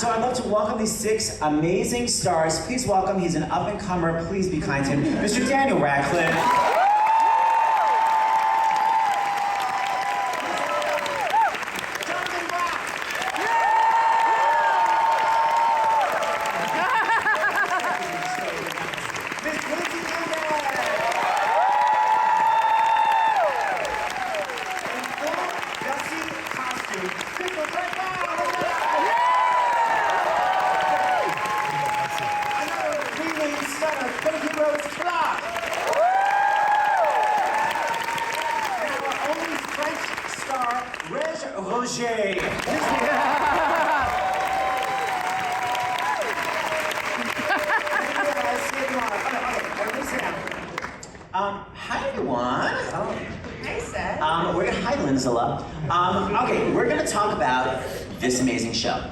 So I'd love to welcome these 6 amazing stars. Please welcome, he's an up-and-comer, please be kind to him, Mr. Daniel Radcliffe. Hi everyone. Hi Seth. We're gonna hi Lindsay. Okay, we're gonna talk about this amazing show.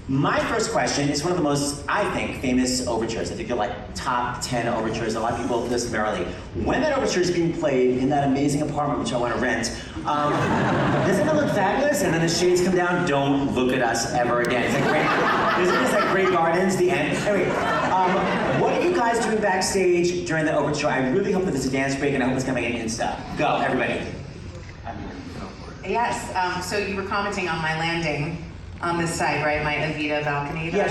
My first question is one of the most, I think, famous overtures. I think they're like top 10 overtures. A lot of people listen Merrily. When that overture is being played in that amazing apartment, which I want to rent, doesn't it look fabulous? And then the shades come down. Don't look at us ever again. It's like great. Isn't this like Great Gardens? The end. Anyway, what are you guys doing backstage during the overture? I really hope that there's a dance break, and I hope it's coming in Insta. Go, everybody. Yes. So you were commenting on my landing. On this side, right? My Evita balcony. Yeah,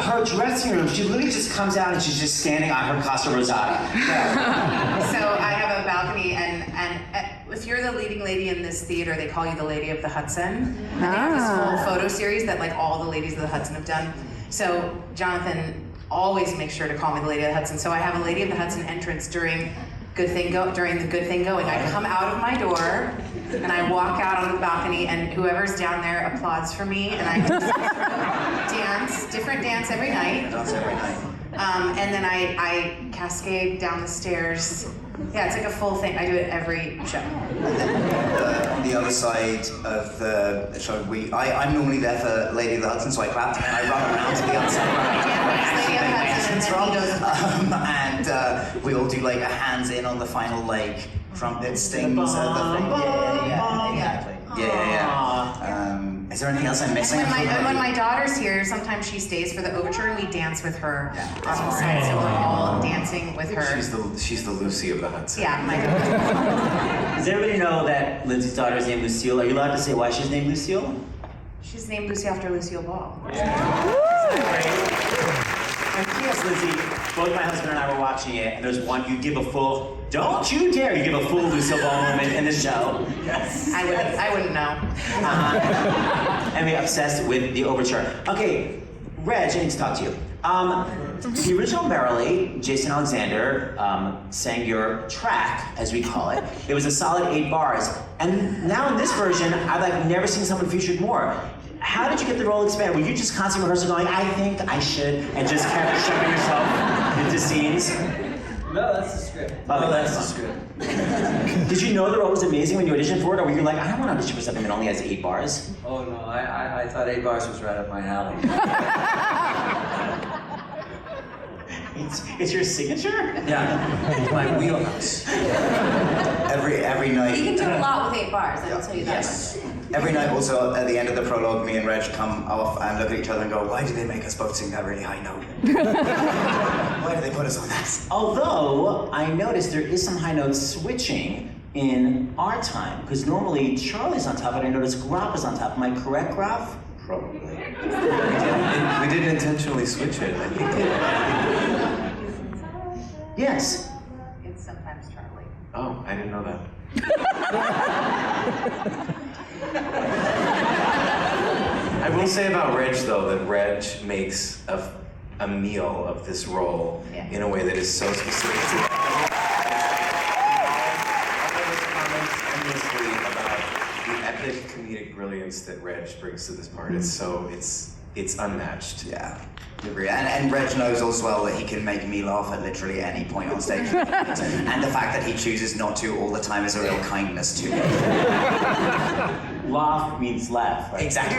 her dressing room, she literally just comes out and she's just standing on her Casa Rosada. Yeah. So I have a balcony, and if you're the leading lady in this theater, they call you the Lady of the Hudson. And they have this whole photo series that like all the ladies of the Hudson have done. So Jonathan always makes sure to call me the Lady of the Hudson. So I have a Lady of the Hudson entrance during the Good Thing Going. I come out of my door and I walk out on the balcony, and whoever's down there applauds for me, and I just different dance every night. And then I cascade down the stairs. Yeah, it's like a full thing. I do it every show. And then on the other side of the show, I'm normally there for Lady of the Hudson, so I clap and I run around to the other side. And we all do like a hands in on the final like trumpet stings of the thing. Yeah, exactly. Yeah. Is there anything else I'm missing? And when my daughter's here, sometimes she stays for the overture and we dance with her on the side, so we're all dancing with her. She's the Lucy of the Hudson. Yeah, my daughter. Does everybody know that Lindsay's daughter is named Lucille? Are you allowed to say why she's named Lucille? She's named Lucy after Lucille Ball. And yes, Lindsay, both my husband and I were watching it, and there's one, you give a full, don't you dare, you give a full Lucille Ball moment in the show. Yes. I wouldn't know. And we're obsessed with the overture. Okay, Reg, I need to talk to you. The original Merrily, Jason Alexander sang your track, as we call it. It was a solid 8 bars. And now in this version, I've like never seen someone featured more. How did you get the role expanded? Were you just constantly rehearsing going, I think I should, and just kept shoving yourself into scenes? No, that's the script. Oh, that's the script. Did you know the role was amazing when you auditioned for it, or were you like, I don't want to audition for something that only has 8 bars? Oh no, I thought 8 bars was right up my alley. It's your signature? Yeah, it's my wheelhouse. Every night. You can do a lot with 8 bars, I will tell you that. Yes. Every night also, at the end of the prologue, me and Reg come off and look at each other and go, why did they make us both sing that really high note? Why did they put us on that? Although, I noticed there is some high note switching in our time, because normally Charlie's on top, and I noticed Groff is on top. Am I correct, Groff? Probably. We didn't intentionally switch it, I think. Yes. It's sometimes Charlie. Oh, I didn't know that. I will say about Reg, though, that Reg makes a meal of this role in a way that is so specific to that. Endlessly about the epic comedic brilliance that Reg brings to this part. It's unmatched. Yeah. Agree. And Reg knows as well that he can make me laugh at literally any point on stage. And the fact that he chooses not to all the time is a real kindness to me. Laugh means laugh, right? Exactly.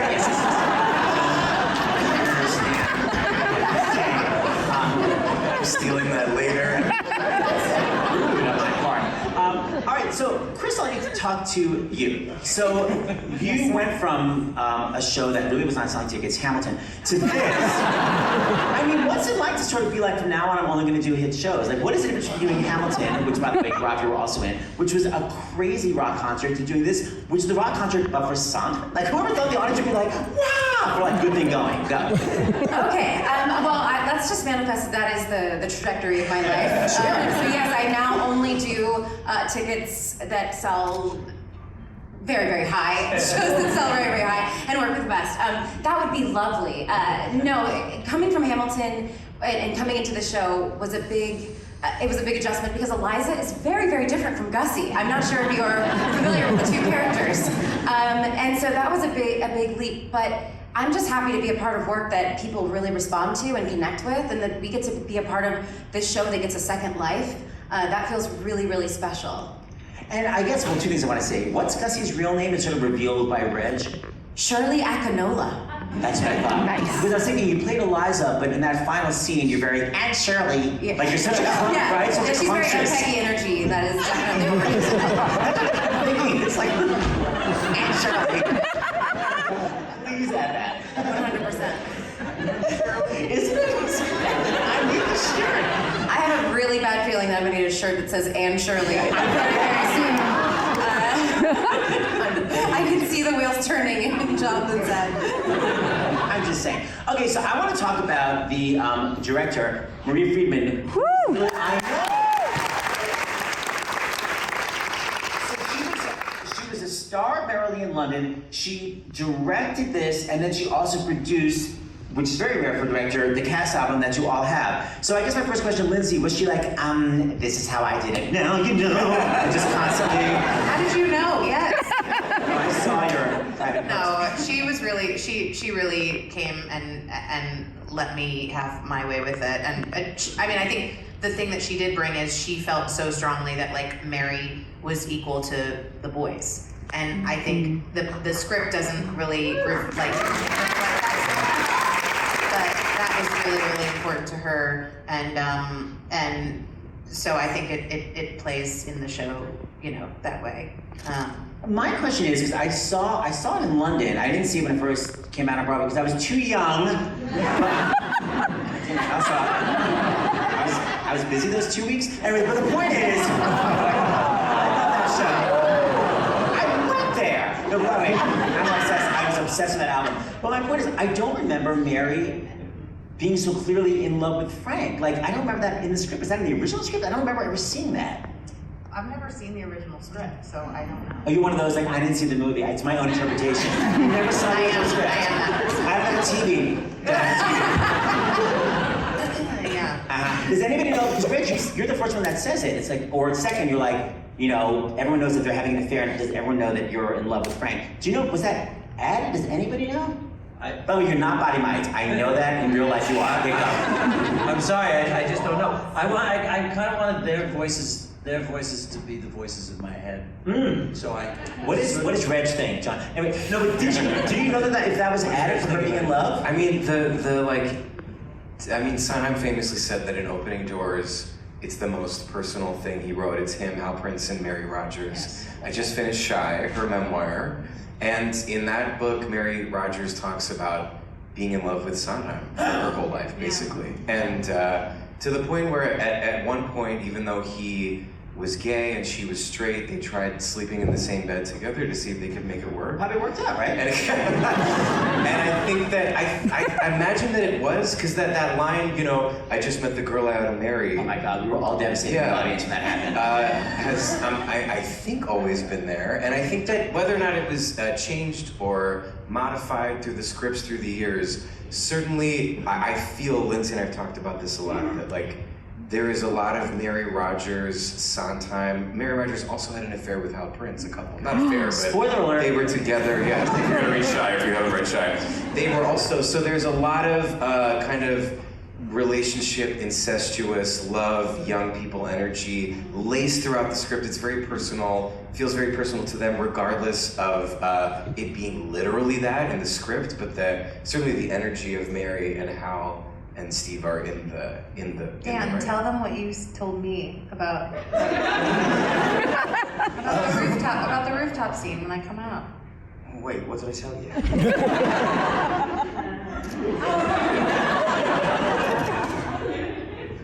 Stealing that later. All right, so Krystal, talk to you. So you went from a show that really was not selling tickets, Hamilton, to this. I mean, what's it like to sort of be like, from now on, I'm only going to do hit shows? Like, what is it between doing Hamilton, which, by the way, Groff, you were also in, which was a crazy rock concert, to doing this, which is the rock concert, but for Sondheim? Like, whoever thought the audience would be like, wow, for like, good thing going, go. Okay, let's just manifest that is the trajectory of my life. So yes, I now only do tickets that sell very, very high, shows that sell very, very high, and work with the best. That would be lovely. No, coming from Hamilton and coming into the show was a big, it was a big adjustment because Eliza is very, very different from Gussie. I'm not sure if you're familiar with the two characters. And so that was a big leap, but I'm just happy to be a part of work that people really respond to and connect with, and that we get to be a part of this show that gets a second life. That feels really, really special. And I guess, well, two things I want to say. What's Gussie's real name? It's sort of revealed by Reg. Shirley Akinola. That's what I thought. Nice. Because I was thinking, you played Eliza, but in that final scene, you're very Aunt Shirley. Yeah. Like, you're such a right? Such a She's very clumsious. Peggy energy. That is definitely what I'm thinking, it's like Aunt Shirley. Please add that. 100%. Isn't it? I need the shirt. I have a really bad feeling that I'm gonna need a shirt that says Anne Shirley very, very soon. I can see the wheels turning in Jonathan's head. I'm just saying. Okay, so I want to talk about the director, Maria Friedman. Woo! I know. So she was a star of Merrily in London. She directed this, and then she also produced, which is very rare for a director, the cast album that you all have. So I guess my first question, Lindsay, was she like, this is how I did it. Now you know. Just constantly. How did you know? Yes. I saw your private No, she was really, she really came and let me have my way with it. And I mean, I think the thing that she did bring is she felt so strongly that like Mary was equal to the boys. And I think the script doesn't really reflect that. That was really, really important to her. And so I think it plays in the show, you know, that way. My question is, because I saw it in London. I didn't see it when it first came out on Broadway because I was too young. I was busy those 2 weeks. Anyway, but the point is, I love that show. I went there. No, Broadway. I was obsessed with that album. But my point is, I don't remember Mary being so clearly in love with Frank. Like, I don't remember that in the script. Is that in the original script? I don't remember ever seeing that. I've never seen the original script, so I don't know. Are you one of those, like, I didn't see the movie, it's my own interpretation? You never saw the original script? I am that person. I have a TV. Yeah. Does anybody know, because Reg, you're the first one that says it. It's like, or second, you're like, you know, everyone knows that they're having an affair, and does everyone know that you're in love with Frank? Do you know, was that added? Does anybody know? By the way, you're not body mites. I know that, in real life you are. Okay, go. I'm sorry, I just don't know. I kind of wanted their voices to be the voices in my head. So What does Reg think, John? Anyway, no, but do you know that if that was added for her being in love? I mean, Sondheim famously said that in Opening Doors, it's the most personal thing he wrote. It's him, Hal Prince, and Mary Rogers. Yes. I just finished Shy, her memoir, and in that book, Mary Rogers talks about being in love with Sondheim for her whole life, basically. And to the point where at one point, even though he was gay and she was straight, they tried sleeping in the same bed together to see if they could make it work. Probably worked out, right? And I think that, I imagine that it was, because that line, you know, I just met the girl I ought to marry. Oh my God, we were all devastated in the audience when that happened. Has, I think, always been there. And I think that whether or not it was changed or modified through the scripts through the years, certainly I feel, Lindsay and I've talked about this a lot, that like, there is a lot of Mary Rogers, Sondheim. Mary Rogers also had an affair with Hal Prince, a couple. Not affair, but Spoiler alert. They were together, yeah. If you're gonna read Shy, if you haven't read Shy. They were also, so there's a lot of kind of relationship, incestuous, love, young people energy, laced throughout the script. It's very personal, feels very personal to them, regardless of it being literally that in the script, but certainly the energy of Mary and how and Steve are in the Dan, right tell now. them what you told me about about the rooftop scene when I come out. Wait, what did I tell you?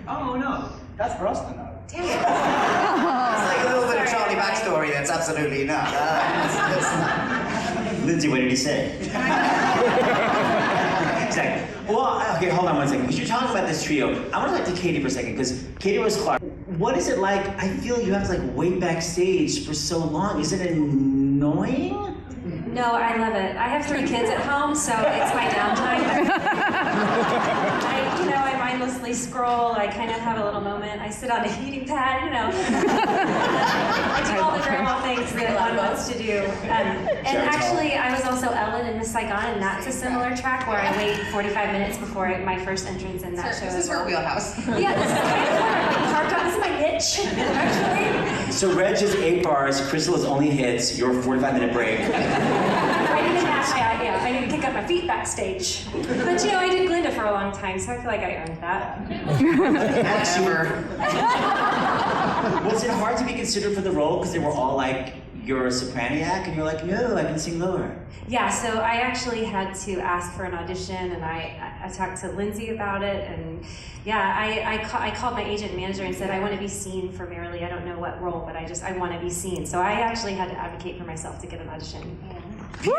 Oh no, that's for us to know. Damn it. It's like a little bit of Charlie backstory that's absolutely not. That's not. Lindsay, what did he say? Exactly. Well, okay, hold on one second. Because you're talking about this trio, I want to talk to Katie for a second, because Katie was Clarke. What is it like? I feel you have to like wait backstage for so long. Is it annoying? No, I love it. I have 3 kids at home, so it's my downtime. I mindlessly scroll. I kind of have a little moment. I sit on a heating pad, I do all the normal things that one wants to do. And actually, I was also Ellen in Miss Saigon, and that's a similar track where I wait 45 minutes before my first entrance in that show. This is her wheelhouse. Yeah, this is kind of what I'm harped on. This is my niche, actually. So Reg is 8 bars, Krystal is only hits, your 45-minute break. I need to pick up my feet backstage. But I did Glinda for a long time, so I feel like I earned that. Whatever. Was it hard to be considered for the role because they were all like, you're a sopraniac, and you're like, no, I can sing lower? Yeah, so I actually had to ask for an audition, and I talked to Lindsay about it, and yeah, I called my agent and manager and said, I want to be seen for Merrily. I don't know what role, but I want to be seen. So I actually had to advocate for myself to get an audition. Did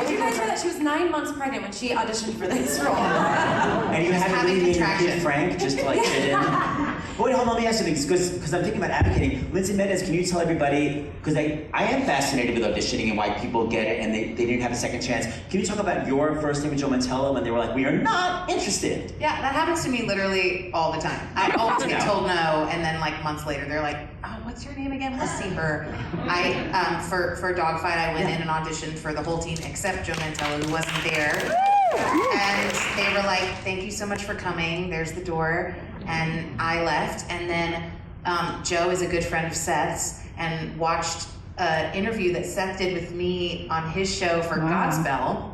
you guys know that she was 9 months pregnant when she auditioned for this role? And you had to having really name your contraction. kid Frank just to like fit in. But wait, hold on, let me ask you something, because I'm thinking about advocating. Lindsay Mendez, can you tell everybody, because I am fascinated with auditioning and why people get it and they didn't have a second chance. Can you talk about your first name with Joe Mantello when they were like, we are not interested? Yeah, that happens to me literally all the time. I always get told no, and then like months later, they're like, "Oh, what's your name again? We'll see her." For Dogfight, I went in and auditioned for the whole team except Joe Mantello, who wasn't there. And they were like, "Thank you so much for coming. There's the door." And I left, and then Joe is a good friend of Seth's, and watched an interview that Seth did with me on his show for Godspell.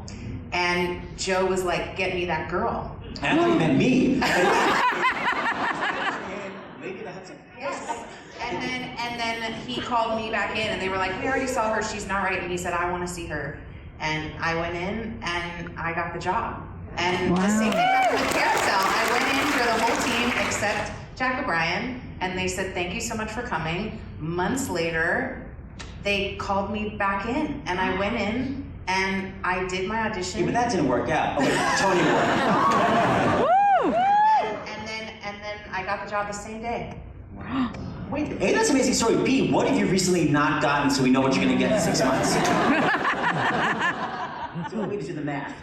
And Joe was like, "Get me that girl." And I thought you meant me. Yes. And then he called me back in, and they were like, "We already saw her. She's not right." And he said, "I want to see her." And I went in, and I got the job. And the same thing happened with Carousel. I went in for the whole team except Jack O'Brien, and they said, "Thank you so much for coming." Months later, they called me back in, and I went in, and I did my audition. Yeah, but that didn't work out. Oh wait, Tony worked. And then I got the job the same day. Wait, A, that's an amazing story. B, what have you recently not gotten so we know what you're gonna get in 6 months? So let me do the math.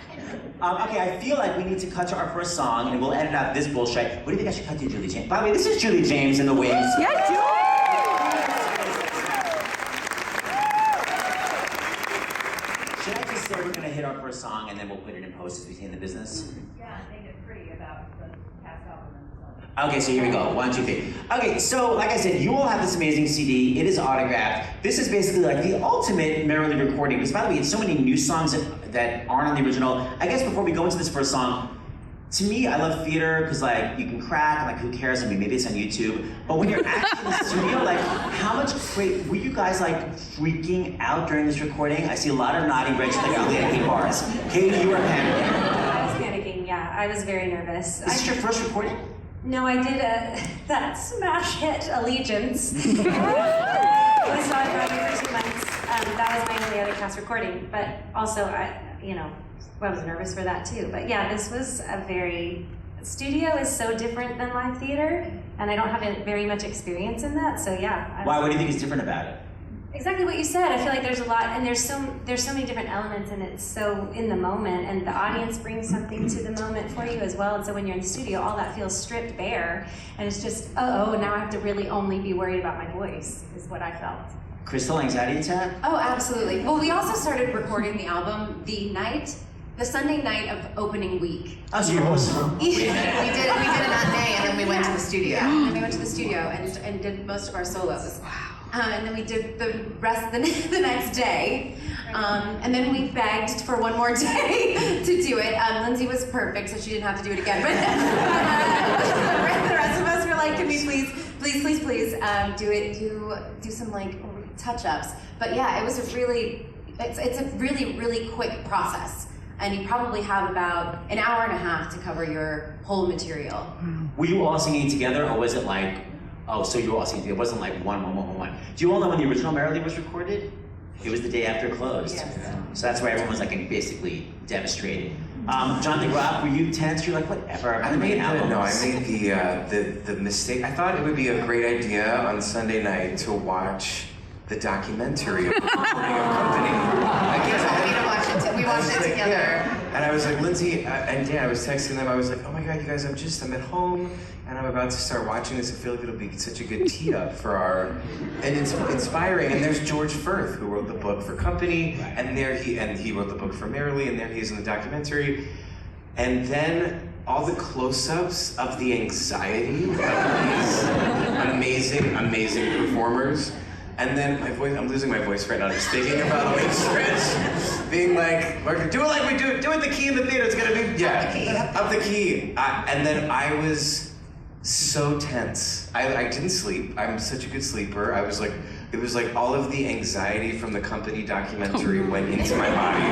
Okay, I feel like we need to cut to our first song and we'll edit out this bullshit. What do you think I should cut to, Julie James? By the way, this is Julie James in the wings. Yeah, Should I just say we're gonna hit our first song and then we'll put it in post as we see in the business? Yeah, make it pretty about the past album. Okay, so here we go. 1, 2, 3. Okay, so like I said, you all have this amazing CD. It is autographed. This is basically like the ultimate Merrily recording. Because by the way, it's so many new songs that aren't on the original. I guess before we go into this first song, to me, I love theater because like you can crack and like who cares? I mean, maybe it's on YouTube. But when you're actually in the studio, like how much were you guys like freaking out during this recording? I see a lot of nodding. Rich, like only at 8 bars. Katie, you were panicking. I was panicking, yeah. I was very nervous. Is this your first recording? No, I did that smash hit, Allegiance. I saw it Broadway for 2 months. That was my only other cast recording, but also I was nervous for that too. But yeah, this was studio is so different than live theater, and I don't have very much experience in that, so yeah. Why? What do you think is different about it? Exactly what you said. I feel like there's a lot, and there's so many different elements, and it's so in the moment, and the audience brings something to the moment for you as well. And so when you're in the studio, all that feels stripped bare, and it's just, now I have to really only be worried about my voice, is what I felt. Krystal, anxiety attack? Oh, absolutely. Well, we also started recording the album the Sunday night of opening week. Oh, so you're We did it that day, and then we went to the studio. Yeah, and we went to the studio and did most of our solos. Wow. and then we did the rest the next day. And then we begged for one more day to do it. Lindsay was perfect, so she didn't have to do it again. But the rest of us were like, can we please do some like touch-ups. But yeah, it's a really quick process. And you probably have about an hour and a half to cover your whole material. Were you all singing together, or was it like, so you were all singing together? It wasn't like one. Do you all know when the original Merrily was recorded? It was the day after it closed. Yes. So that's why everyone was like basically devastated. Jonathan Groff, were you tense? You're like, whatever. I made the mistake. I thought it would be a great idea on Sunday night to watch the documentary of Company. We watched it together. Yeah. And I was like, Lindsay and Dan, I was texting them. I was like, oh my God, you guys, I'm at home and I'm about to start watching this. I feel like it'll be such a good tee up for and it's inspiring. And there's George Firth, who wrote the book for Company, and he wrote the book for Merrily, and there he is in the documentary. And then all the close-ups of the anxiety of these amazing performers. And then my voice, I'm losing my voice right now, just thinking about like Stretch being like, do it like we do it the key in the theater, it's gonna be, up the key. And then I was so tense. I didn't sleep, I'm such a good sleeper. It was like all of the anxiety from the Company documentary went into my body.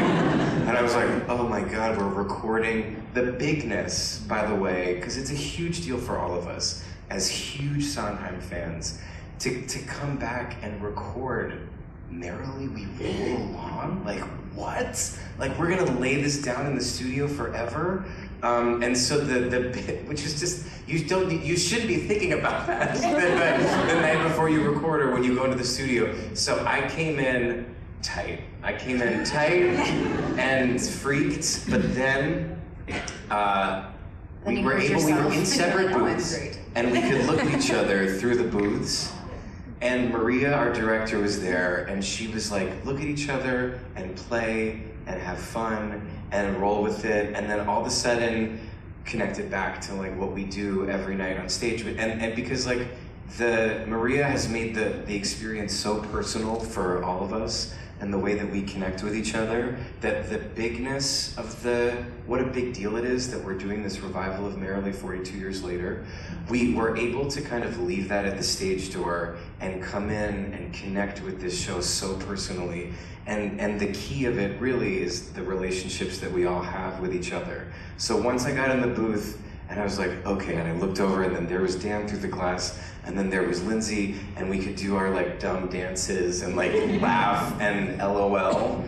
And I was like, oh my God, we're recording the bigness, by the way, because it's a huge deal for all of us as huge Sondheim fans. To come back and record Merrily We Roll Along? Like, what? Like, we're gonna lay this down in the studio forever? And so the bit, which is just, you shouldn't be thinking about that the night before you record or when you go into the studio. So I came in tight. And freaked, but then we were in separate booths, and we could look at each other through the booths. And Maria, our director, was there, and she was like, look at each other and play and have fun and roll with it. And then all of a sudden, connected back to like what we do every night on stage. And because like Maria has made the experience so personal for all of us, and the way that we connect with each other, that the bigness of what a big deal it is that we're doing this revival of Merrily 42 years later, we were able to kind of leave that at the stage door and come in and connect with this show so personally. And the key of it really is the relationships that we all have with each other. So once I got in the booth, and I was like, okay, and I looked over, and then there was Dan through the glass, and then there was Lindsay, and we could do our like dumb dances and like laugh and LOL.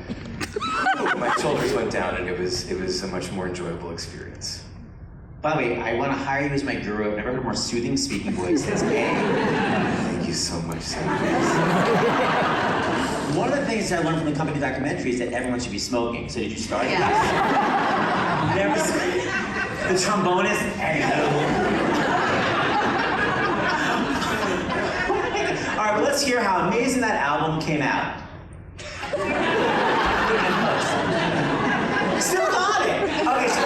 My shoulders went down, and it was a much more enjoyable experience. By the way, I want to hire you as my guru. I've never heard a more soothing speaking voice than Thank you so much, Seth. One of the things I learned from the Company documentary is that everyone should be smoking. So did you start? Yeah. The trombonist, All right, well, let's hear how amazing that album came out. Still got it. Okay, so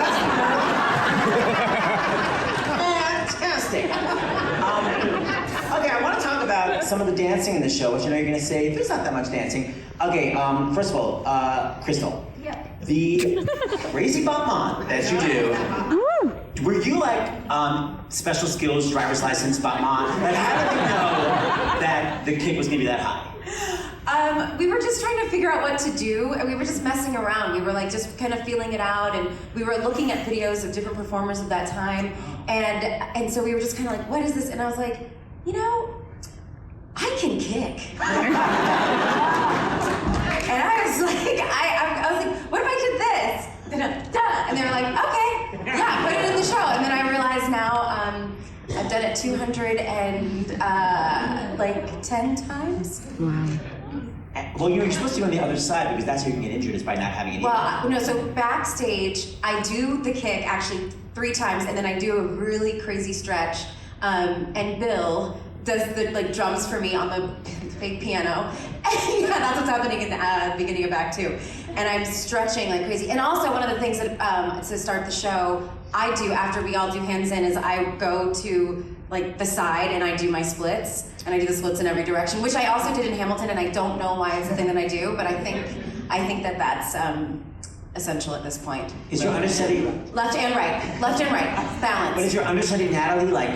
that's fantastic. Okay, I want to talk about some of the dancing in the show, which I know you're going to say there's not that much dancing. Okay, first of all, Krystal. Yeah. The crazy bump on that you do. Were you like special skills, driver's license, bump on? Like, how did you know that the kick was going to be that high? We were just trying to figure out what to do, and we were just messing around. We were like just kind of feeling it out, and we were looking at videos of different performers of that time, and so we were just kind of like, what is this? And I was like, you know, I can kick. And I was like, I was like, what if I did this? And they were like, okay, yeah, put it in the show. And then I realized now I've done it 10 times. Wow. Well, you're supposed to be on the other side because that's how you can get injured, is by not having any. Well, no, so backstage, I do the kick actually 3 times, and then I do a really crazy stretch. And Bill does the like drums for me on the fake piano. And yeah, that's what's happening in the beginning of Act 2. And I'm stretching like crazy. And also one of the things that to start the show, I do after we all do hands in is I go to like the side and I do my splits, and I do the splits in every direction, which I also did in Hamilton, and I don't know why it's a thing that I do, but I think that that's essential at this point. Is your understudy... Left and right, balance. But is your understudy Natalie like...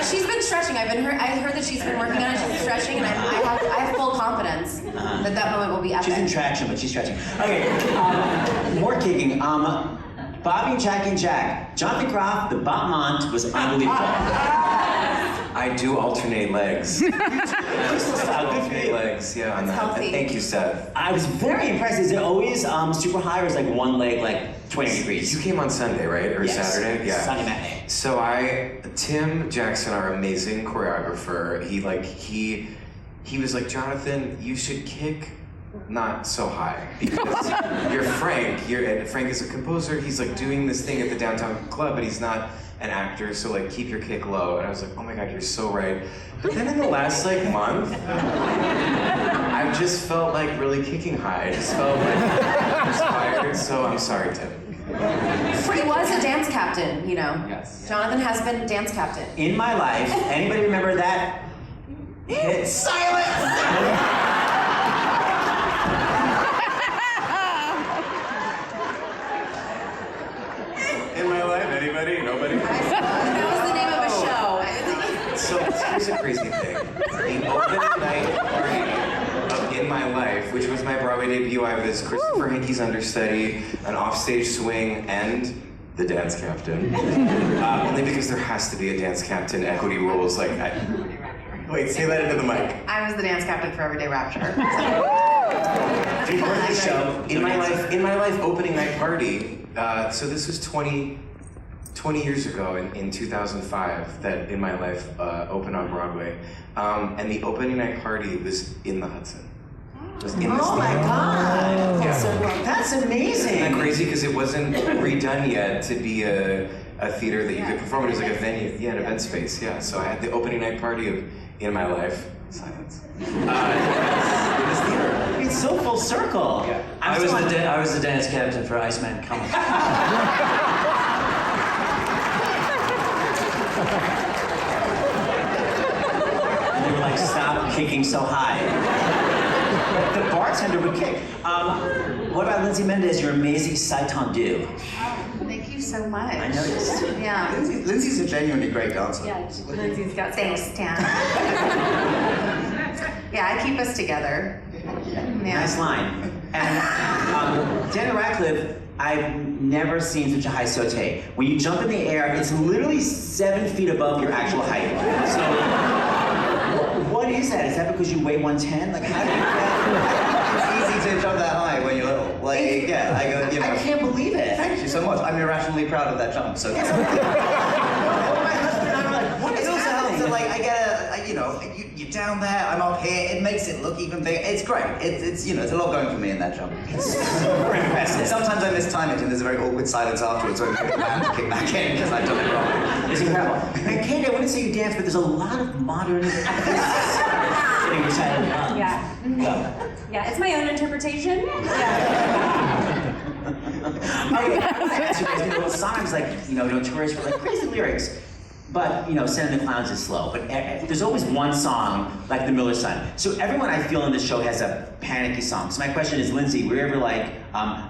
She's been stretching. I heard that she's been working on it. She's been stretching, and I have full confidence that moment will be epic. She's in traction, but she's stretching. Okay, more kicking. Bobby, Jack, and Jack. Jonathan Groff, the battement was unbelievable. I do alternate legs. Alternate legs, yeah, on that. healthy. Thank you, Seth. I was very impressed. Is it always super high, or is like one leg like 20 degrees? You came on Sunday, right? Or Yes. Saturday? Yeah. Sunday matinee. So Tim Jackson, our amazing choreographer, he was like, Jonathan, you should kick not so high because you're Frank. Frank is a composer. He's like doing this thing at the downtown club, but he's not an actor. So like, keep your kick low. And I was like, oh my God, you're so right. But then in the last like month, I just felt like really kicking high. I just felt like inspired. So I'm sorry, Tim. He was a dance captain, you know. Yes. Jonathan has been dance captain. In my life, anybody remember that? Hit silence! In my life, anybody? Nobody? That was the name of a show. So here's a crazy thing. The opening night party of In My Life, which was my Broadway debut, I was Christopher Hankey's understudy, an offstage swing, and the dance captain. Only because there has to be a dance captain, equity rules, like wait, say that into the mic. I was the dance captain for Everyday Rapture. Before the show, In My Life opening night party, so this was 20 years ago in 2005 that In My Life opened on Broadway. And the opening night party was in the Hudson. It was in the Oh my God! Yeah. That's amazing! Isn't that crazy? Because it wasn't redone yet to be a theater that you could perform in. It was like a venue, an event space, yeah. So I had the opening night party of In My Life. Silence. It was theater. It's so full circle. Yeah. I was the dance captain for Iceman Coming. And they were like, stop kicking so high. The bartender would kick. What about Lindsay Mendez, your amazing sight tendu? Thank you so much. I noticed. Yeah. Lindsay's a genuinely great dancer. Yeah, Lindsay's got Thanks, Tan. Yeah, I keep us together. Yeah. Nice line. And Daniel Radcliffe, I've never seen such a high saute. When you jump in the air, it's literally 7 feet above your actual height. So, what is that? Is that because you weigh 110? Like, how do you get? It's easy to jump that high when you're little. Like, yeah, I go, you know. I can't believe it. Thank you so much. I'm irrationally proud of that jump. So. My husband and I were like, what It is also helps happening? that, like, I get you're down there, I'm up here, it makes it look even bigger. It's great. It's a lot going for me in that jump. Super impressive. Sometimes I mistime it and there's a very awkward silence afterwards when I pick the band to kick back in because I've done it wrong. It's incredible. And Kate, I wouldn't say you dance, but there's a lot of modern getting which I love. Yeah. Go. Yeah, it's my own interpretation. Yeah. Okay, I want to ask you guys, songs like, notorious for like crazy lyrics, but, Send in the Clowns is slow. But there's always one song, like The Miller's Son. So everyone I feel in this show has a panicky song. So my question is, Lindsay, were you ever like,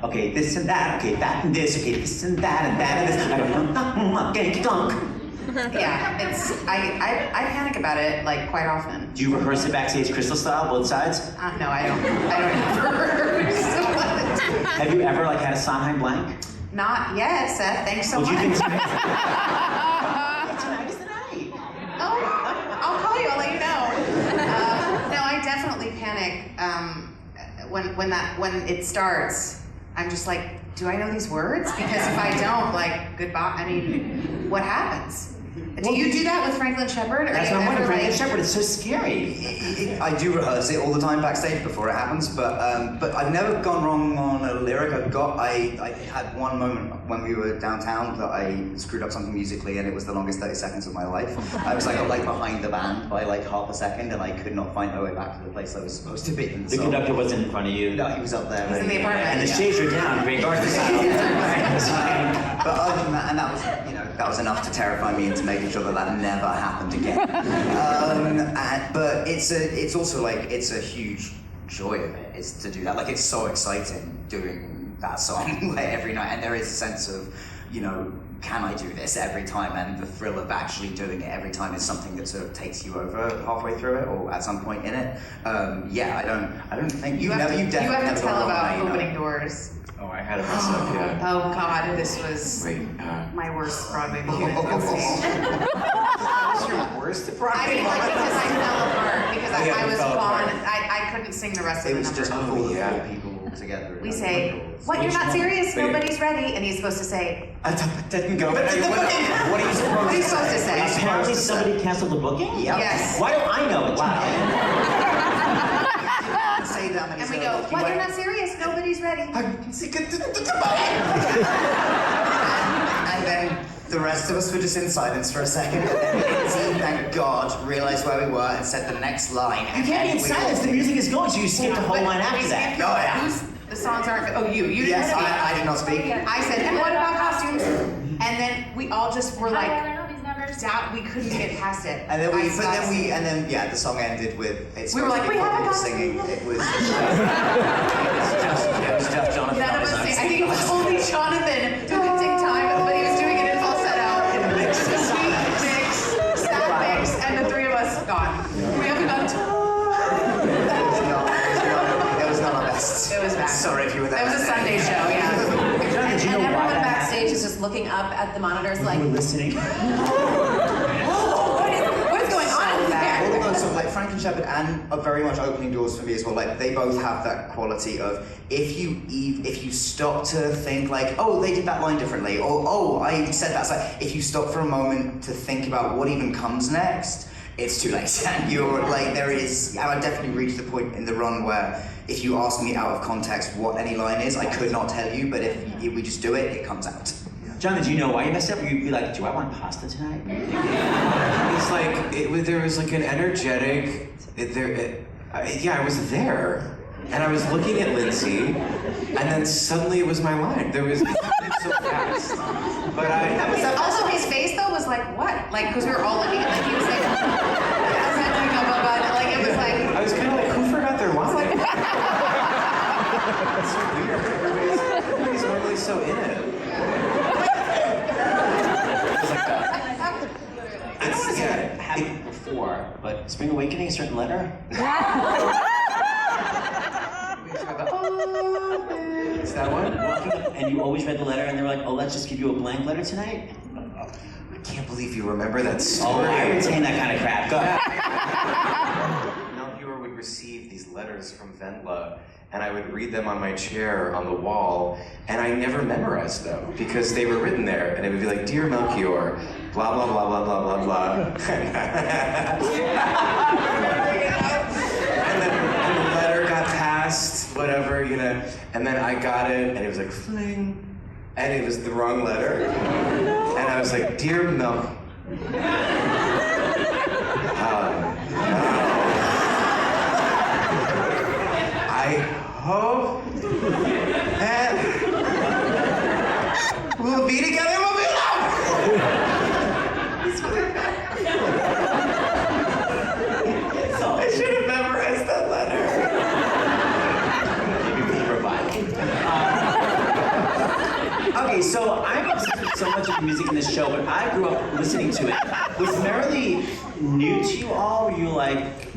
okay, this and that, okay, that and this, okay, this and that and that and this, I don't Yeah, I panic about it like quite often. Do you rehearse it backstage Krystal style, both sides? No, I don't ever. Have you ever like had a Sondheim blank? Not yet, Seth. Thanks so What do you much. think tonight? Tonight is the night. Oh, I'll call you. I'll let you know. No, I definitely panic when it starts. I'm just like, do I know these words? Because if I don't, like, goodbye. I mean, what happens? Do you do that with Franklin Shepherd? Or That's do you what I'm wondering, ever, Franklin like- Shepherd, it's so scary. I do rehearse it all the time backstage before it happens, but I've never gone wrong on a lyric. I had one moment when we were downtown that I screwed up something musically, and it was the longest 30 seconds of my life. I was like behind the band by like half a second, and I could not find my way back to the place I was supposed to be. The conductor wasn't in front of you. No, he was up there. He's in the apartment. And the shades were down, great garden style. But other than that, and that was, that was enough to terrify me into making sure that never happened again. But it's also like, it's a huge joy of it, is to do that. Like, it's so exciting doing that song like, every night, and there is a sense of, can I do this every time? And the thrill of actually doing it every time is something that sort of takes you over halfway through it, or at some point in it. I don't think You have to never tell gone about wrong, opening doors. Oh, I had a mess up, yeah. Oh God, this was Wait, my worst Broadway moment on stage. what's your worst I Broadway mean, like, because I fell apart because Oh, yeah, I you was fell gone. apart. I couldn't sing the rest of It the was number. just Oh, before the yeah. 4 people together. We say, "What? You're not serious? Wait. Nobody's ready." And he's supposed to say, Didn't go. What are you supposed "What are you supposed to say?" Apparently somebody canceled the booking? Yep. Yes. Why don't I know it? Wow. Say that many And we syllables. go, "What? You're not serious? Nobody's ready." And then the rest of us were just in silence for a second. And then Lindsay, thank God, realized where we were and said the next line. You can't be in silence, the music is going, so you skip the whole line after that. Oh, yeah. The songs aren't. Oh, you. You Yes, didn't. I did not speak. I said, "And what about costumes?" And then we all just were like, I know these numbers. doubt we couldn't get past it. And then I stopped. the song ended with it's We were like, supposed to be we have a popular costume. singing. It was just Jonathan. None of us. I think it was only Jonathan who could take time, but he was doing it in falsetto. In a mix. Sweet mix, sad mix, and the three of us gone. We haven't gone. it was not our best. It was bad. Sorry if you were there. It was a Sunday show, yeah. Jonathan, do you And know why everyone that backstage is just looking up at the monitors like, happened? We're listening. what is going on in there? All of those, so like Franklin Shepherd and are very much opening doors for me as well. Like they both have that quality of if you stop to think like, oh, they did that line differently, or oh, I said that. It's like if you stop for a moment to think about what even comes next, it's too late. And you're like, there is, and I definitely reached the point in the run where if you ask me out of context what any line is, I could not tell you, but if we just do it, it comes out. Jonathan, do you know why you messed up? You'd be like, do I want pasta tonight? It's like there was like an energetic. I was there, and I was looking at Lindsay, and then suddenly it was my line. It was so fast, but Also, his face though was like, what? Like, because we were all looking at like he was like, like it was like. I was kind of like, who forgot their line? It's so weird. Everybody's normally so in it. I don't want to say that happened before, but Spring Awakening, a certain letter? Is that one? Walking up, and you always read the letter, and they were like, oh, let's just give you a blank letter tonight? I can't believe you remember that Oh, story. I retain that kind of crap. Go ahead. Melchior would receive these letters from Wendla, and I would read them on my chair on the wall, and I never memorized them because they were written there, and it would be like, Dear Melchior, blah blah blah blah blah blah blah. and the letter got passed, whatever, and then I got it, and it was like fling, and it was the wrong letter, and I was like, Dear Melchior. I hope that we'll be together, we'll be alone! I should have memorized that letter. Okay, so I'm obsessed with so much of the music in this show, but I grew up listening to it. Was Merrily new to you all? Were you like,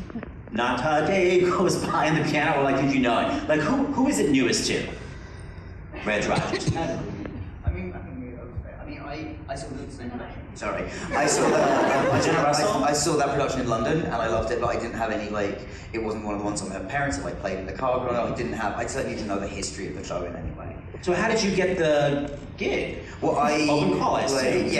not a day goes by in the piano, or like, did you know it? Like, who is it newest to? Reg Rogers. I saw the same production. Sorry, I saw I saw that production in London, and I loved it. But I didn't have any it wasn't one of the ones on my parents that played in the car growing up. I certainly didn't know the history of the show in any way. So how did you get the gig? Well, I open call, I assume.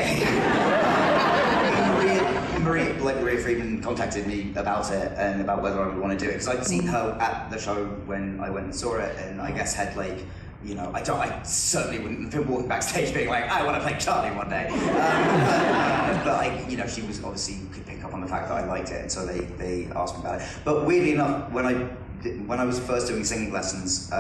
Maria Friedman contacted me about it and about whether I would want to do it because I'd seen her at the show when I went and saw it, and I guess had like, you know, I certainly wouldn't have been walking backstage being like, I want to play Charlie one day. But I, you know, she was obviously could pick up on the fact that I liked it, and so they asked me about it. But weirdly enough, when I was first doing singing lessons,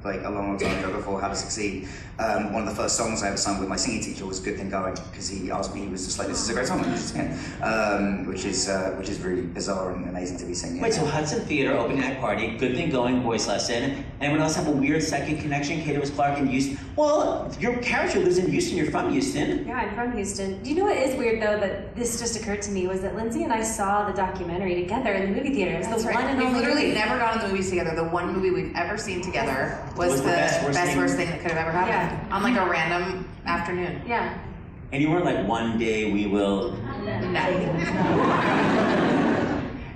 like a long time ago before How to Succeed, one of the first songs I ever sung with my singing teacher was Good Thing Going, because he asked me, he was just like, this is a great song, you should sing it. Which is really bizarre and amazing to be singing. Wait, so Hudson Theater, opening night party, Good Thing Going, voice lesson. Anyone else have a weird second connection? Kate, it was Clarke in Houston. Well, your character lives in Houston, you're from Houston. Yeah, I'm from Houston. Do you know what is weird though, that this just occurred to me, was that Lindsay and I saw the documentary together in the movie theater. It was the one and We've only literally movie. never gone to the movies together. The one movie we've ever seen together was the best worst thing that could have ever happened. Yeah. On like a random afternoon. Yeah. And you weren't like, one day we will. No.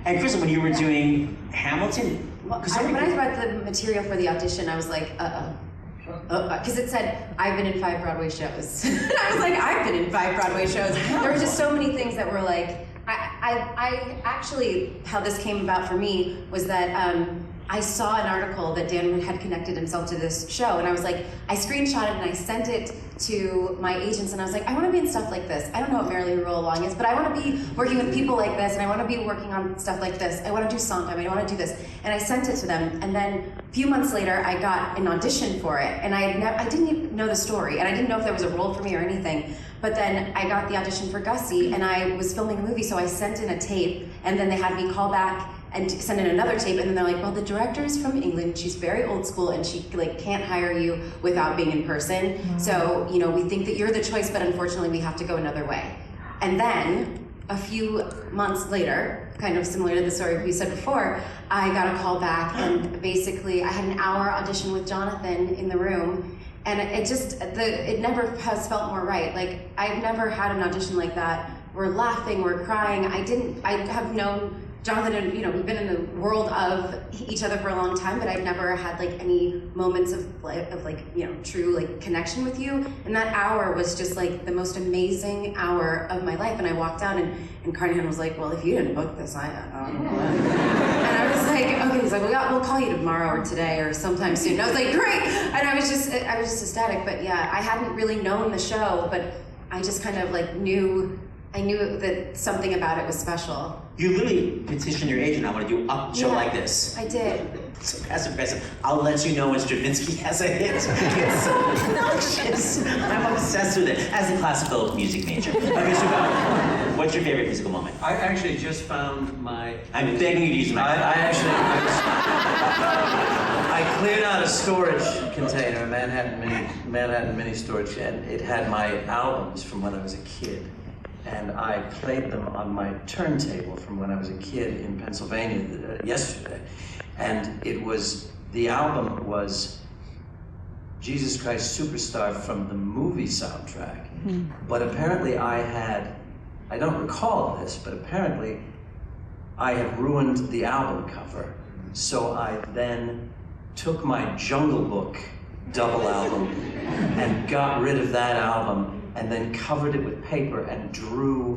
And Krystal, when you were doing Hamilton, Well, when I read the material for the audition, I was like, because it said, I've been in 5 Broadway shows. And I was like, I've been in 5 Broadway shows. There were just so many things that were like, I actually, how this came about for me was that I saw an article that Dan had connected himself to this show, and I was like, I screenshot it and I sent it to my agents, and I was like, I want to be in stuff like this. I don't know what Merrily We Roll Along is, but I want to be working with people like this, and I want to be working on stuff like this. I want to do Sondheim, I want to do this. And I sent it to them, and then a few months later, I got an audition for it, and I didn't even know the story, and I didn't know if there was a role for me or anything. But then I got the audition for Gussie, and I was filming a movie, so I sent in a tape, and then they had me call back and send in another tape, and then they're like, well, the director is from England, she's very old school, and she like can't hire you without being in person. So, you know, we think that you're the choice, but unfortunately we have to go another way. And then, a few months later, kind of similar to the story we said before, I got a call back, and basically I had an hour audition with Jonathan in the room, and it never has felt more right. Like, I've never had an audition like that. We're laughing, we're crying. I have known Jonathan, and, you know, we've been in the world of each other for a long time, but I've never had like any moments of you know, true like connection with you. And that hour was just like the most amazing hour of my life. And I walked out, and Carnahan was like, well, if you didn't book this, I don't know. And I was like, okay. He's like, we'll call you tomorrow or today or sometime soon. And I was like, great. And I was just ecstatic. But yeah, I hadn't really known the show, but I just kind of like knew that something about it was special. you literally petitioned your agent, I want to do a show like this. I did. So passive aggressive. I'll let you know when Stravinsky has a hit. It's so obnoxious. I'm obsessed with it as a classical music major. Okay, so what's your favorite musical moment? I actually just found my... I'm begging you to use my... I cleared out a storage container, a Manhattan mini storage, and it had my albums from when I was a kid. And I played them on my turntable from when I was a kid in Pennsylvania yesterday. And the album was Jesus Christ Superstar from the movie soundtrack. But apparently I don't recall this, but apparently I had ruined the album cover. So I then took my Jungle Book double album and got rid of that album and then covered it with paper and drew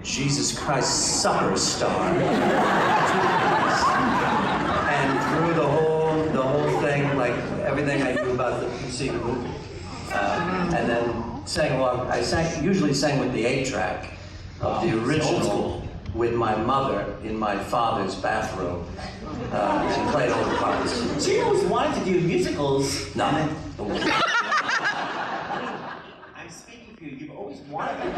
Jesus Christ Superstar. And drew the whole thing, like everything I knew about the movie. And then sang along. I usually sang with the 8-track of the original with my mother in my father's bathrobe. And played all the parts. So you always wanted to do musicals. No. I'm speaking for you. You've always wanted to do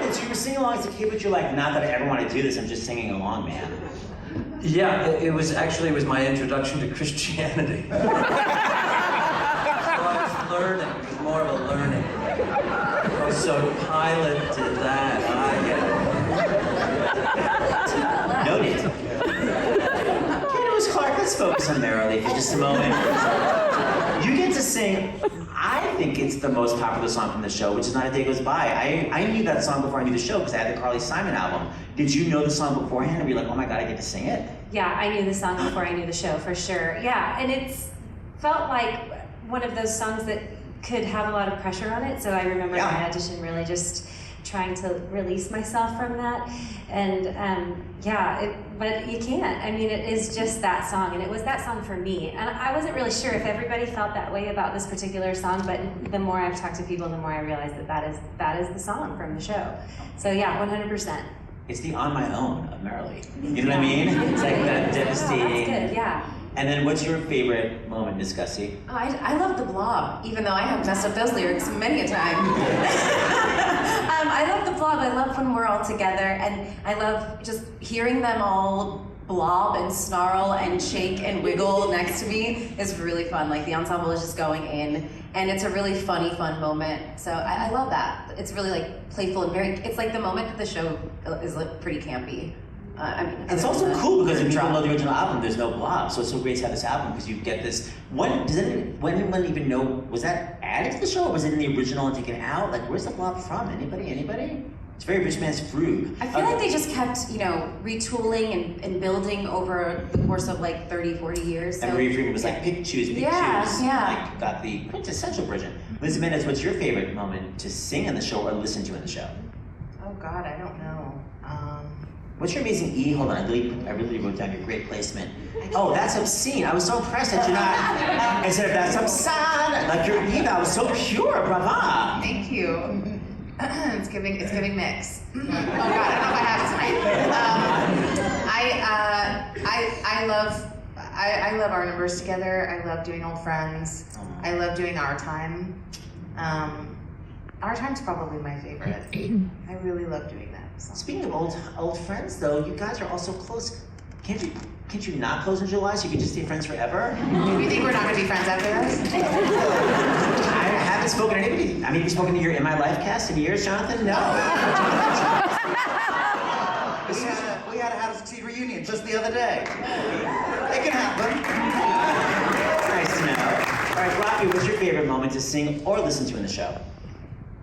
it. So you were singing along as a kid, but you're like, not that I ever want to do this. I'm just singing along, man. Yeah, it was my introduction to Christianity. So I was learning. It was more of a learning. So Pilate did that. Noted. Clarke, let's focus on Merrily for just a moment. You get to sing, I think it's the most popular song from the show, which is Not a Day Goes By. I knew that song before I knew the show because I had the Carly Simon album. Did you know the song beforehand and be like, oh my God, I get to sing it? Yeah, I knew the song before I knew the show, for sure. Yeah, and it's felt like one of those songs that could have a lot of pressure on it. So I remember my audition really just trying to release myself from that. And but you can't. I mean, it is just that song, and it was that song for me. And I wasn't really sure if everybody felt that way about this particular song, but the more I've talked to people, the more I realize that is the song from the show. So yeah, 100%. It's the On My Own of Merrily. You know what I mean? It's like that devastating. Oh, that's good, yeah. And then what's your favorite moment, Miss Gussie? Oh, I love The Blob, even though I have messed up those lyrics many a time. I love The Blob. I love when we're all together, and I love just hearing them all blob and snarl and shake and wiggle next to me is really fun. Like, the ensemble is just going in, and it's a really fun moment. So I love that. It's really like playful and it's like the moment that the show is like pretty campy. It's also cool because if people know the original album, there's no blob, so it's so great to have this album because you get this. When anyone even know, was that added to the show or was it in the original and taken out? Like, where's the blob from? Anybody? It's very Rich Man's Fruit. I feel like they just kept, retooling and building over the course of like 30, 40 years. And Marie Freeman was like, pick, choose, choose. Yeah. Like, got the quintessential version. Lindsay Mendez, what's your favorite moment to sing in the show or listen to in the show? Oh God, I don't know. What's your amazing E? Hold on, I really wrote down your great placement. Oh, that's obscene. I was so impressed that you're not, instead of that's obscene, like your E, that was so pure, brava. Thank you. It's giving mix. Oh God, I don't know if I have tonight. I love our numbers together. I love doing Old Friends. I love doing Our Time. Our Time's probably my favorite. I really love doing that song. Speaking of old friends, though, you guys are also close. Can't you not close in July so you can just stay friends forever? Do you think we're not going to be friends after this? I haven't spoken to anybody. I mean, have you spoken to your In My Life cast in years, Jonathan? No. We had a How to Succeed reunion just the other day. It can happen. Nice to know. All right, Rocky, what's your favorite moment to sing or listen to in the show?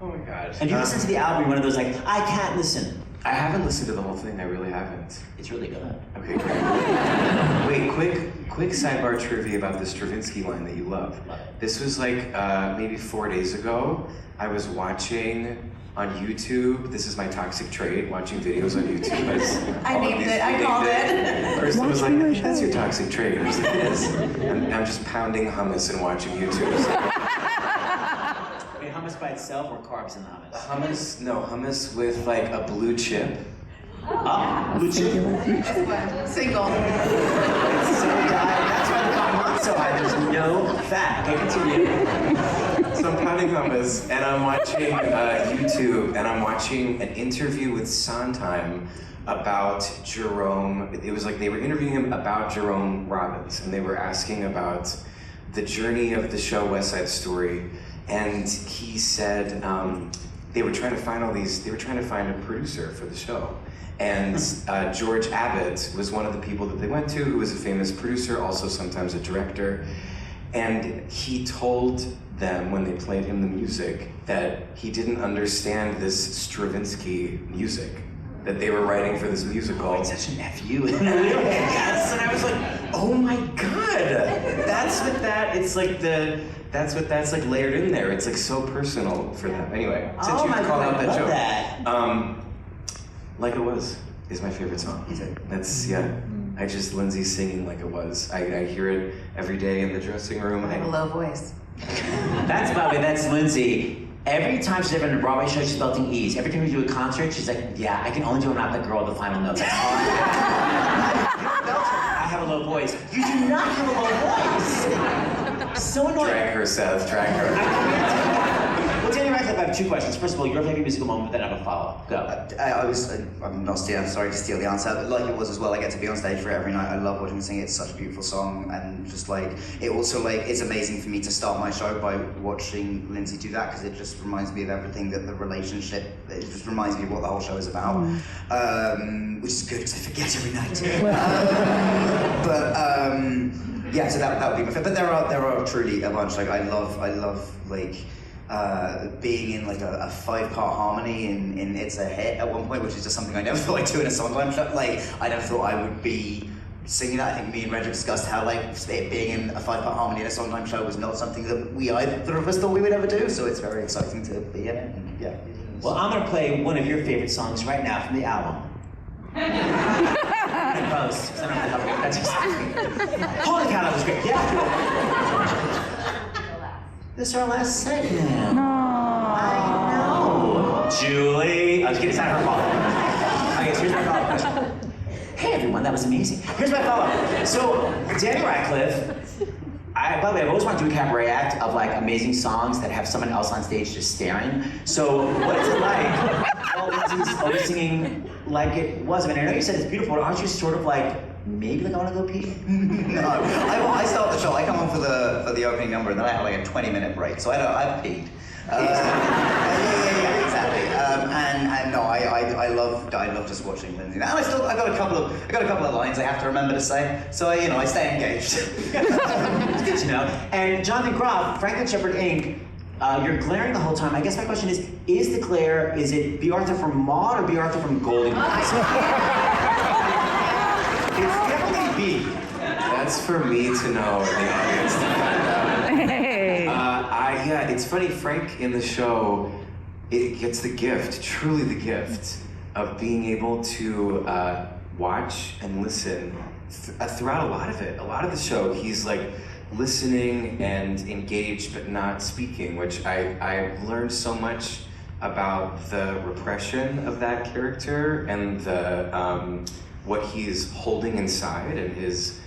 Oh my God. And you listen to the album, one of those like, I can't listen. I haven't listened to the whole thing. I really haven't. It's really good. Okay, great. Wait, quick sidebar trivia about the Stravinsky line that you love. This was like maybe 4 days ago. I was watching on YouTube. This is my toxic trait, watching videos on YouTube. I named it. I called it. Krystal was like, I think that's your toxic trait. I was like, it is. And I'm just pounding hummus and watching YouTube. Wait, hummus by itself or carbs in the hummus? Hummus with like a blue chip. Blue chip? Single. It's so high. That's why the carbs so high. There's no fat. Okay, continue. So I'm pounding hummus, and I'm watching YouTube, and I'm watching an interview with Sondheim about Jerome. It was like they were interviewing him about Jerome Robbins, and they were asking about the journey of the show West Side Story, and he said they were trying to find a producer for the show. And George Abbott was one of the people that they went to, who was a famous producer, also sometimes a director. And he told them when they played him the music that he didn't understand this Stravinsky music that they were writing for this musical. It's such an F-U. Yes, and I was like, oh my God, that's like layered in there. It's like so personal for them. Anyway, since you called out that joke. That. Like It Was is my favorite song. That's, I just, Lindsay singing Like It Was. I hear it every day in the dressing room. I have a low voice. That's Lindsay. Every time she's ever in a Broadway show, she's belting E's. Every time we do a concert, she's like, yeah, I can only do I'm not the girl with the final notes. That's all I have a low voice. You do not have a low voice. So annoying. Drag her, Seth, drag her. Well, Danny Radcliffe, I have two questions. First of all, your favorite musical moment, then I have a follow-up. Go. I'm sorry to steal the answer, but Like It Was as well, I get to be on stage for it every night. I love watching her sing. It's such a beautiful song, and just like, it also like, it's amazing for me to start my show by watching Lindsay do that, because it just reminds me of everything that the relationship, it just reminds me of what the whole show is about. Which is good, because I forget every night. Yeah, so that would be my favorite. But there are truly a bunch. Like, I love like, being in like a 5-part harmony in It's a Hit at one point, which is just something I never thought I'd do in a Sondheim show. Like, I never thought I would be singing that. I think me and Reg discussed how like it being in a 5-part harmony in a Sondheim show was not something that either of us thought we would ever do. So it's very exciting to be in it. And yeah. Well, I'm gonna play one of your favorite songs right now from the album. In post, 'cause I don't know how that's just. Holy cow, that was great. Yeah. This is our last segment. No. I know. Julie. I was kidding, it's not her fault. Okay, so here's my follow-up question. Hey everyone, that was amazing. Here's my follow-up. So, Danny Radcliffe, by the way, I've always wanted to do a cabaret act of like amazing songs that have someone else on stage just staring. So, what is it like? Well, Lindsay's always singing like it was. I mean, I know you said it's beautiful, but aren't you sort of like, maybe like I want to go pee? No, I start the show. I come on for the opening number, and then I have like a 20-minute break. So I've peed. Yeah, exactly. And no, I love just watching Lindsay. And I got a couple of lines I have to remember to say. So I stay engaged. It's good to know. And Jonathan Groff, Franklin Shepherd Inc. You're glaring the whole time. I guess my question is the glare, is it B. Arthur from Maude or B. Arthur from Golden Girls? It's definitely B. That's for me to know and the audience to find out. Yeah, it's funny, Frank in the show, it gets the gift, truly the gift, of being able to watch and listen throughout a lot of it. A lot of the show, he's like listening and engaged but not speaking, which I've learned so much about the repression of that character and the what he's holding inside and his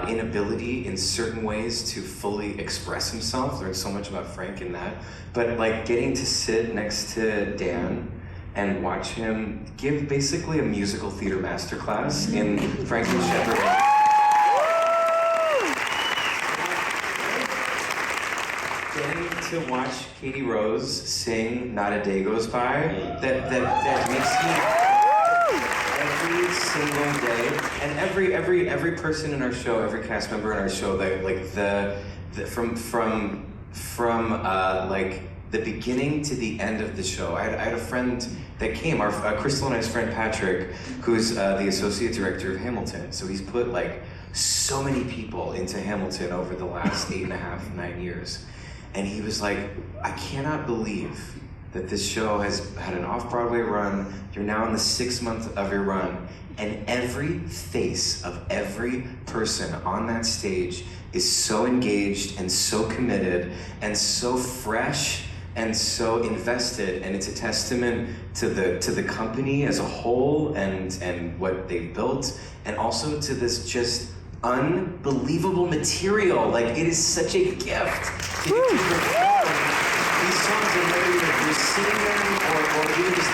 inability in certain ways to fully express himself. Learned so much about Frank in that. But like getting to sit next to Dan and watch him give basically a musical theater masterclass in Franklin Shepherd. Getting to watch Katie Rose sing "Not a Day Goes By" that makes me every single day, and every person in our show, every cast member in our show, from like the beginning to the end of the show. I had a friend that came, Krystal and I's friend Patrick, who's the associate director of Hamilton. So he's put like so many people into Hamilton over the last 8.5, 9 years. And he was like, I cannot believe that this show has had an off-Broadway run. You're now in the 6th month of your run, and every face of every person on that stage is so engaged and so committed and so fresh and so invested, and it's a testament to the company as a whole and what they've built, and also to this just unbelievable material. Like, it is such a gift to get to perform these songs, and whether you're sitting there or even just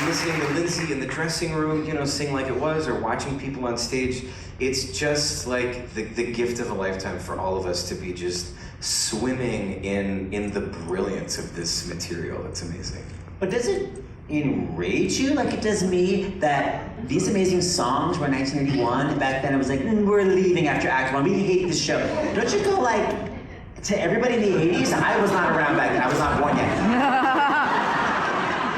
listening to Lindsay in the dressing room, sing like it was, or watching people on stage, it's just like the gift of a lifetime for all of us to be just swimming in the brilliance of this material. It's amazing. But does it enrage you like it does me that these amazing songs were 1981, and back then it was like, we're leaving after Act 1, we hate this show. Don't you go like, to everybody in the 80s? I was not around back then, I was not born yet.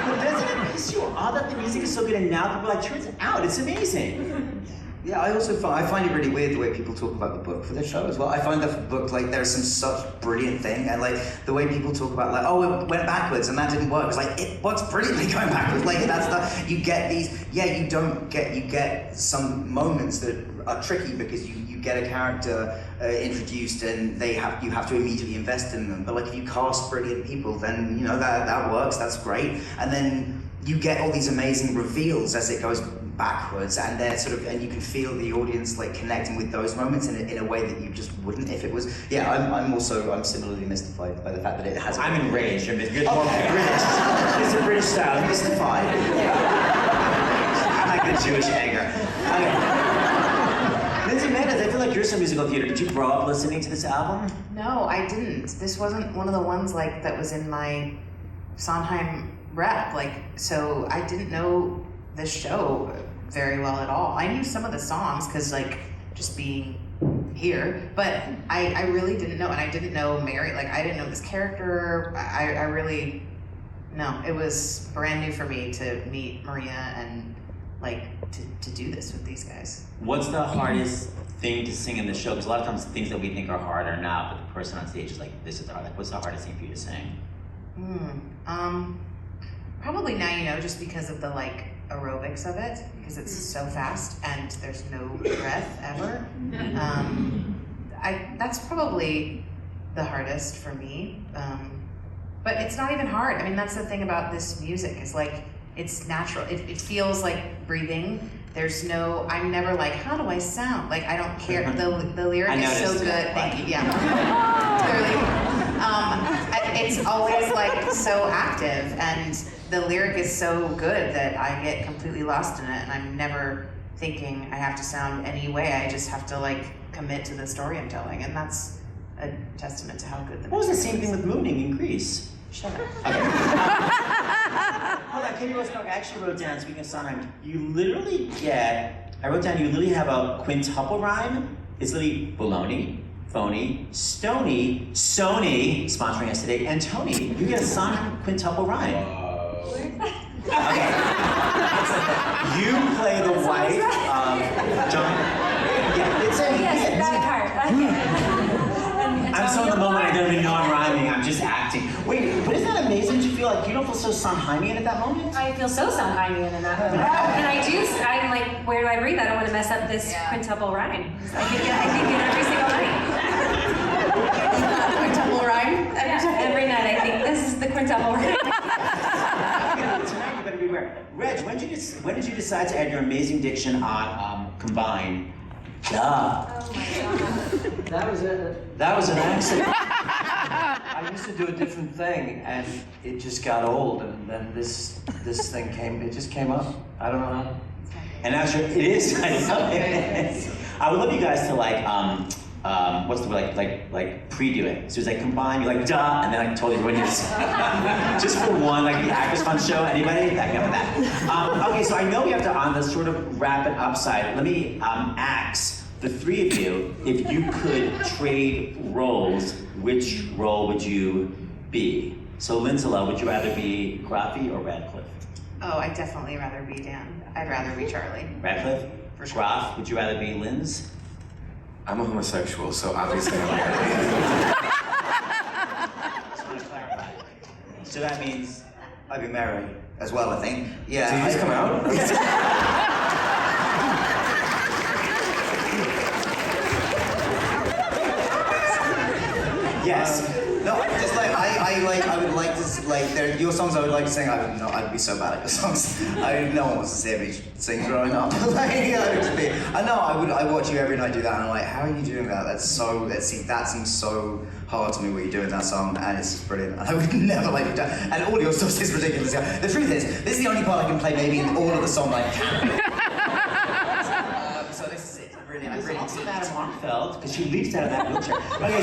But doesn't it piss you off that the music is so good and now people are like, turns out, it's amazing. Yeah, I find it really weird the way people talk about the book for this show as well. I find the book, like, there's some such brilliant thing, and like the way people talk about, like, oh, it went backwards and that didn't work. It's like, it works brilliantly going backwards. Like, that's you get these, you get some moments that are tricky because you get a character introduced and you have to immediately invest in them. But like, if you cast brilliant people, then that works. That's great. And then you get all these amazing reveals as it goes backwards, and they're and you can feel the audience like connecting with those moments in a way that you just wouldn't if it was. Yeah, I'm similarly mystified by the fact that it has. I'm enraged. You're more British. It's a British style. Mystified. I like the Jewish anger. Okay. Lindsay Mendez, I feel like you're some musical theater. Did you grow up listening to this album? No, I didn't. This wasn't one of the ones like that was in my Sondheim rep. So I didn't know this show very well at all. I knew some of the songs because just being here, but I really didn't know, and I didn't know Mary. I didn't know this character. It was brand new for me to meet Maria and to do this with these guys. What's the hardest thing to sing in the show? Because a lot of times things that we think are hard are not, but the person on stage is like, this is hard. Like, what's the hardest thing for you to sing? Probably Now You Know, just because of the aerobics of it, because it's so fast and there's no breath ever. That's probably the hardest for me. But it's not even hard. I mean, that's the thing about this music, is it's natural. It feels like breathing. There's no, I'm never like, how do I sound? Like, I don't care. The lyric is so good. Thank you. Yeah. Clearly. It's always so active, and the lyric is so good that I get completely lost in it, and I'm never thinking I have to sound any way. I just have to commit to the story I'm telling, and that's a testament to how good the music is. What was the same thing with Mooning in Greece? Shut up. Okay. Hold on, Katie Rose Clarke, I actually wrote down, speaking of Sondheim, you literally have a quintuple rhyme. It's literally baloney, phony, stony, Sony, sponsoring us today, and Tony. You get a Sondheim quintuple rhyme. Okay. You play the wife of John. Yeah, it's a Yes, that part. Okay. I'm so in the moment, I don't even know I'm rhyming, I'm just acting. Wait, but isn't that amazing to feel like you don't feel so Sondheimian at that moment? I feel so Sondheimian in that moment. And I'm like, where do I breathe? I don't want to mess up this quintuple rhyme. I think it every single night. Quintuple rhyme? Every night I think, this is the quintuple rhyme. Tonight you better be aware. Reg, when did you decide to add your amazing diction on Combine? Duh. Oh my God. That was an accident. I used to do a different thing, and it just got old, and then this thing came. It just came up. I don't know how. And actually, it is. I know it is. I would love you guys to what's the word, pre-do it. So it's Combine, you're duh, and then totally ruin yours. Just for one, the Actors Fund show. Anybody? Back up with that. Okay, so I know we have to on the sort of wrap it upside. Let me ask the three of you, if you could trade roles, which role would you be? So Lindsay, would you rather be Groffy or Radcliffe? Oh, I'd definitely rather be Dan. I'd rather be Charlie. Radcliffe? For sure. Groff, would you rather be Linz? I'm a homosexual, so obviously I'm gonna Just want to clarify. So that means I'd be Mary as well, I think. Yeah. Did you just come out? yes. No, just I would like to your songs I would like to sing. I'd be so bad at your songs. No one wants to see me sing growing up. I watch you every night do that, and I'm like, how are you doing that? That seems so hard to me what you do in that song, and it's just brilliant. And I would never do that. And all your stuff is ridiculous. The truth is, this is the only part I can play maybe in all of the song I can. So this is it. Really, I'm really Also Madame Markfeld, because she leaps out of that wheelchair. Okay,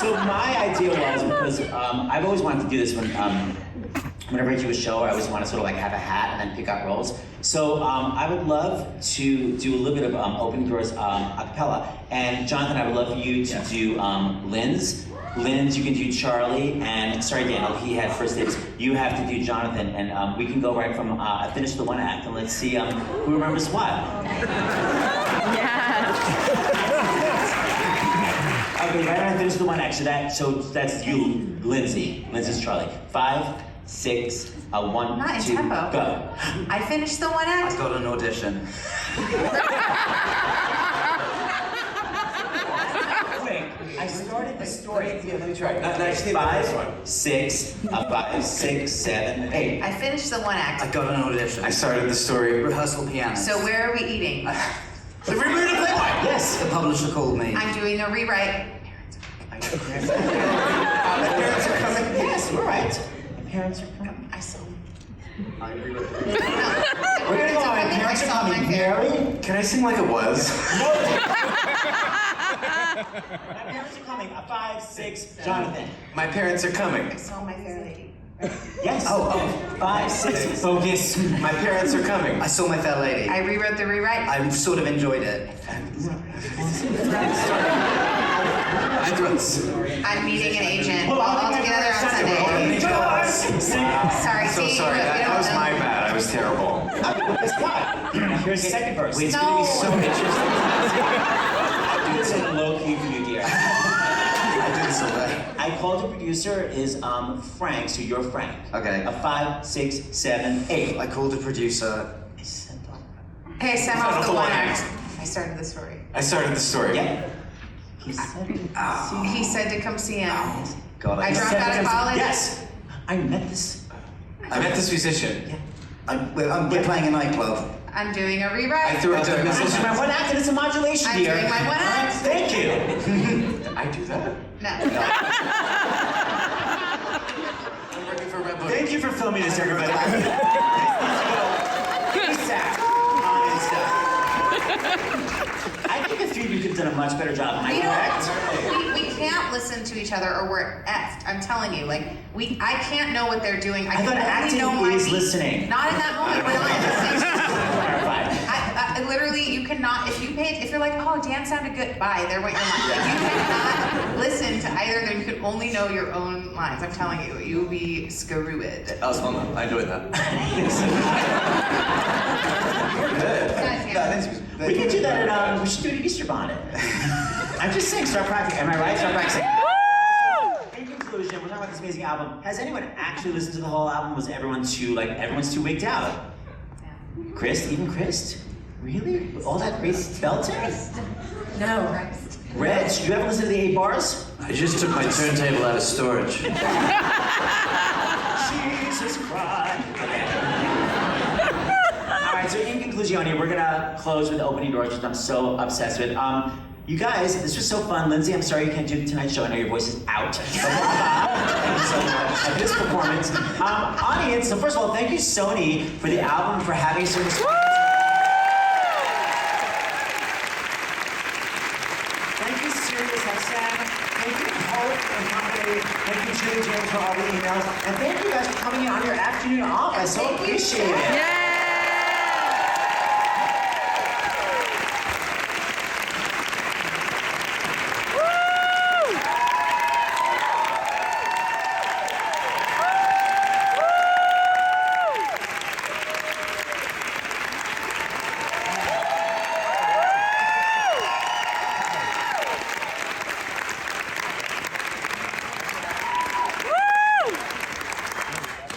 so my idea was, because I've always wanted to do this whenever I do a show, I always want to sort of have a hat and then pick out roles. So I would love to do a little bit of opening doors acapella. And Jonathan, I would love for you to do Linz. Linz, you can do Charlie, and sorry Daniel, he had first dibs. You have to do Jonathan, and we can go right from finish the one act, and let's see who remembers what. Okay, right when I finish the one act, so that's you, Lindsay. Lindsay's Charlie. 5, 6, 1, Not in 2, tempo. go. I finished the one act. I've got an audition. Quick, I started the story. Yeah, let me try. No, I just need 5, this one. 6, 5, 6, 7, 8. I finished the one act. I got an audition. I started the story. Rehearsal piano. So where are we eating? The reboot of Playboy! Yes! The publisher called me. I'm doing a rewrite. My parents are coming. Yes, we're right. My parents are coming. I saw. We're gonna go on. My parents are coming. Mary? Can I sing like it was? My parents are coming. 5, 6, Jonathan. My parents are coming. I saw my fair lady. Yes. 5, 6. Focus. My parents are coming. I saw My Fair Lady. I rewrote the rewrite. I sort of enjoyed it. I'm meeting an agent. We're all together on Sunday. Sorry, So see, sorry, we that don't was know. my bad. I was terrible. It's not. Here's the second verse. It's gonna be so interesting. I'll do this in a low key for you, dear. I do this all day. I called the producer is Frank, so you're Frank. Okay. A 5, 6, 7, 8. I called the producer. I sent off. Hey, send Send off off the the one one act. act. I started the story. I started the story. Yeah. He said He said to come see him. God, I dropped out of college. Yes. I met this. I met this musician. we're playing a nightclub. I'm doing a I rewrite. threw it to him. I do my one act and it's a modulation, I'm dear. doing my one act. Thank you. I do that. No. I'm working for Red Bull. Thank you for filming this, everybody. ASAP on Insta. I think the three of you could have done a much better job. Am I correct? We can't listen to each other or we're effed. I'm telling you, like I can't know what they're doing. I can thought only acting know my is beat. listening. Not in that moment, but not listening. Clarify. I literally, you cannot. If you're like, oh, Dan sounded good. Bye. There went your line. Like, you cannot listen to either of them. You can only know your own lines. I'm telling you, you'll be screwed. That was fun though. I enjoyed that. We can do that at, we should do it at Easter Bonnet. I'm just saying, start practicing. Am I right? Start practicing. In conclusion, we're talking about this amazing album. Has anyone actually listened to the whole album? Was everyone's too wigged out? Even Krist? Really? With all that great belting? No. Reg, did you ever listen to the 8 bars? I just took my turntable out of storage. Jesus Christ. Okay. All right, so in conclusion, we're gonna close with opening doors, which I'm so obsessed with. You guys, this was so fun. Lindsay, I'm sorry you can't do tonight's show. I know your voice is out. Thank you so much for this performance. Audience, so first of all, thank you, Sony, for the album, for having so much fun. Thank you, SirisXM. Thank you, Hope and Company. Thank you, Julie James, for all the emails. And thank you guys for coming in on your afternoon off. I so appreciate it.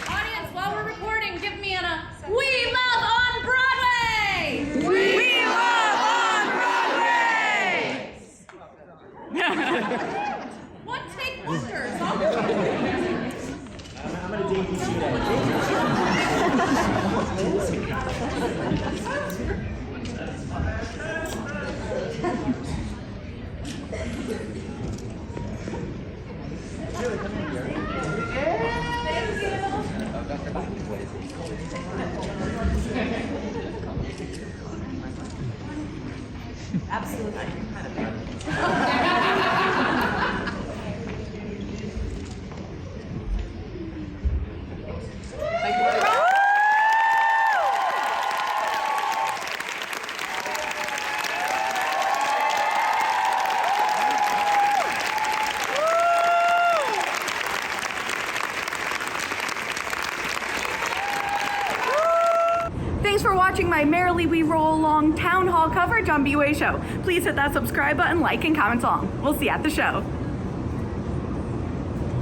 Audience, while we're recording, give me a We Love on Broadway! We Love on Broadway! One take wonders. I'm gonna dig you today. Thanks for watching my Merrily We Roll Along town hall coverage on bwaySHO. Please hit that subscribe button, like, and comment along. We'll see you at the show.